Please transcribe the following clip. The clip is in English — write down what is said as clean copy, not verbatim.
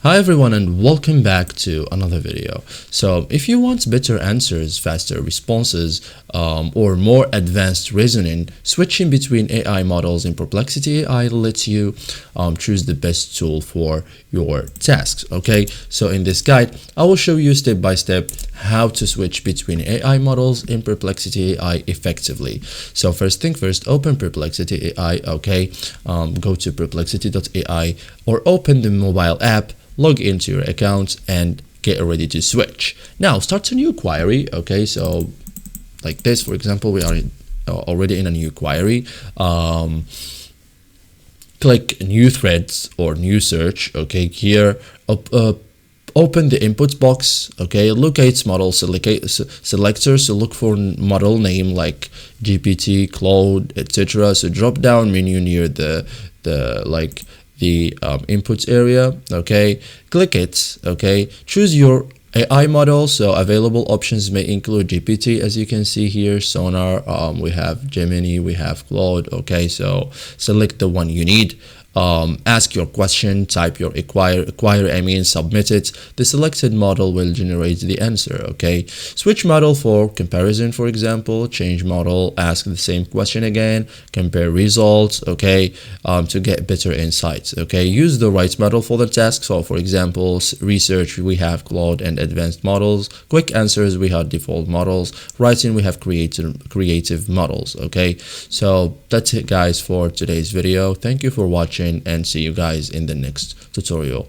Hi everyone and welcome back to another video. So if you want better answers, faster responses, or more advanced reasoning, switching between AI models in Perplexity AI lets you choose the best tool for your tasks. Okay, so in this guide, I will show you step by step how to switch between AI models in Perplexity AI effectively. So first thing first, open Perplexity AI. Okay, go to perplexity.ai or open the mobile app, log into your account and get ready to switch. Now start a new query. Okay, so like this, for example, we are already in a new query. Click new threads or new search. Okay, here open the input box. Okay, locate model selector, so look for model name like GPT, Claude, etc. So drop down menu near the inputs area. Okay, click it. Okay, choose your AI model. So available options may include GPT, as you can see here, Sonar, we have Gemini, we have Claude. Okay, so select the one you need. Ask your question, type your query, submit it. The selected model will generate the answer. Okay, switch model for comparison, for example, change model, ask the same question again, compare results. Okay, to get better insights. Okay, use the right model for the task. So for example, research, we have Claude and advanced models. Quick answers, we have default models. Writing, we have creative models. Okay, so that's it guys for today's video. Thank you for watching and see you guys in the next tutorial.